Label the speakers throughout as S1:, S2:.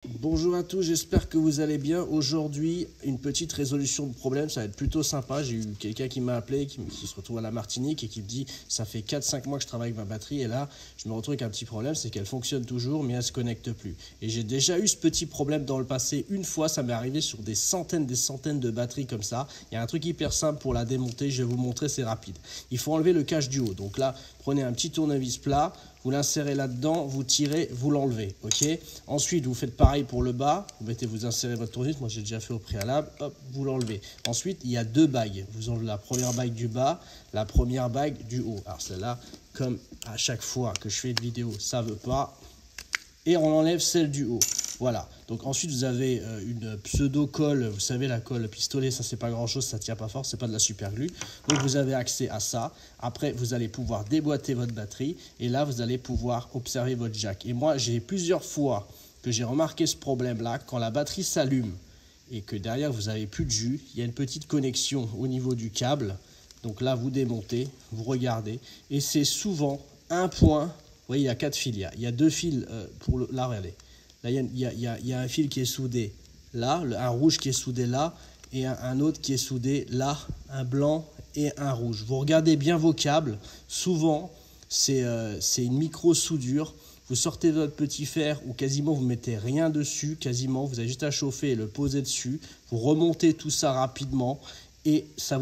S1: Bonjour à tous, j'espère que vous allez bien. Aujourd'hui, une petite résolution de problème, ça va être plutôt sympa. J'ai eu quelqu'un qui m'a appelé, qui se retrouve à la Martinique et qui me dit ça fait 4-5 mois que je travaille avec ma batterie et là, je me retrouve avec un petit problème, c'est qu'elle fonctionne toujours mais elle se connecte plus. Et j'ai déjà eu ce petit problème dans le passé. Une fois, ça m'est arrivé sur des centaines de batteries comme ça. Il y a un truc hyper simple pour la démonter, je vais vous montrer, c'est rapide. Il faut enlever le cache du haut. Donc là, prenez un petit tournevis plat, vous l'insérez là-dedans, vous tirez, vous l'enlevez, ok. Ensuite, vous faites pareil pour le bas, vous insérez votre tournevis, moi j'ai déjà fait au préalable, hop, vous l'enlevez. Ensuite, il y a deux bagues, vous enlevez la première bague du bas, la première bague du haut. Alors celle-là, comme à chaque fois que je fais une vidéo, ça ne veut pas, et on enlève celle du haut. Voilà, donc ensuite vous avez une pseudo-colle, vous savez la colle pistolet, ça c'est pas grand chose, ça tient pas fort, c'est pas de la super glue. Donc vous avez accès à ça, après vous allez pouvoir déboîter votre batterie et là vous allez pouvoir observer votre jack. Et moi j'ai plusieurs fois que j'ai remarqué ce problème là, quand la batterie s'allume et que derrière vous avez plus de jus, il y a une petite connexion au niveau du câble. Donc là vous démontez, vous regardez et c'est souvent un point, vous voyez il y a 4 fils, il y a 2 fils pour le, là regardez. Là, il y a un fil qui est soudé là, un rouge qui est soudé là, et un autre qui est soudé là, un blanc et un rouge. Vous regardez bien vos câbles. Souvent, c'est une micro-soudure. Vous sortez votre petit fer ou quasiment vous mettez rien dessus, quasiment. Vous avez juste à chauffer et le poser dessus. Vous remontez tout ça rapidement. Et ça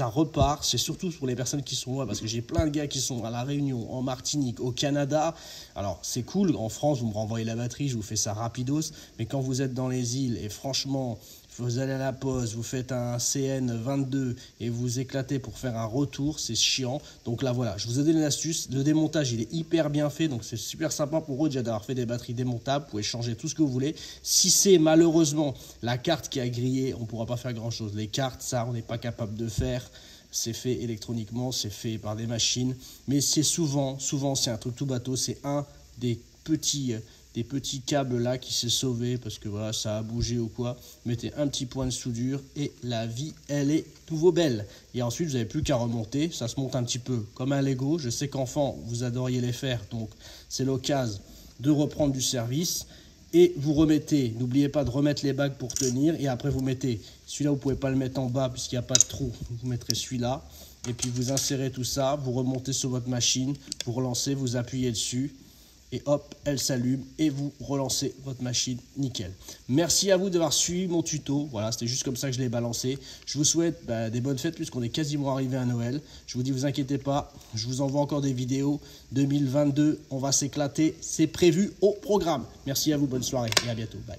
S1: repart, c'est surtout pour les personnes qui sont loin, parce que j'ai plein de gars qui sont à La Réunion, en Martinique, au Canada. Alors c'est cool, en France vous me renvoyez la batterie, je vous fais ça rapidos, mais quand vous êtes dans les îles et franchement vous allez à la pause, vous faites un CN22 et vous éclatez pour faire un retour, c'est chiant. Donc là voilà, je vous ai donné l'astuce, le démontage il est hyper bien fait, donc c'est super sympa pour eux déjà d'avoir fait des batteries démontables, vous pouvez changer tout ce que vous voulez. Si c'est malheureusement la carte qui a grillé, on ne pourra pas faire grand chose. Les cartes, ça on n'est pas capable de faire, c'est fait électroniquement, c'est fait par des machines, mais c'est souvent c'est un truc tout bateau, c'est un des petits câbles là qui s'est sauvé parce que voilà ça a bougé ou quoi. Mettez un petit point de soudure et la vie elle est nouveau belle. Et ensuite vous n'avez plus qu'à remonter, ça se monte un petit peu comme un Lego. Je sais qu'enfant vous adoriez les faire, donc c'est l'occasion de reprendre du service. Et vous remettez, n'oubliez pas de remettre les bagues pour tenir, et après vous mettez celui-là, vous ne pouvez pas le mettre en bas puisqu'il n'y a pas de trou, vous mettrez celui-là, et puis vous insérez tout ça, vous remontez sur votre machine, vous relancez, vous appuyez dessus, et hop, elle s'allume et vous relancez votre machine nickel. Merci à vous d'avoir suivi mon tuto. Voilà, c'était juste comme ça que je l'ai balancé. Je vous souhaite des bonnes fêtes puisqu'on est quasiment arrivé à Noël. Je vous dis, vous inquiétez pas, je vous envoie encore des vidéos. 2022, on va s'éclater, c'est prévu au programme. Merci à vous, bonne soirée et à bientôt. Bye.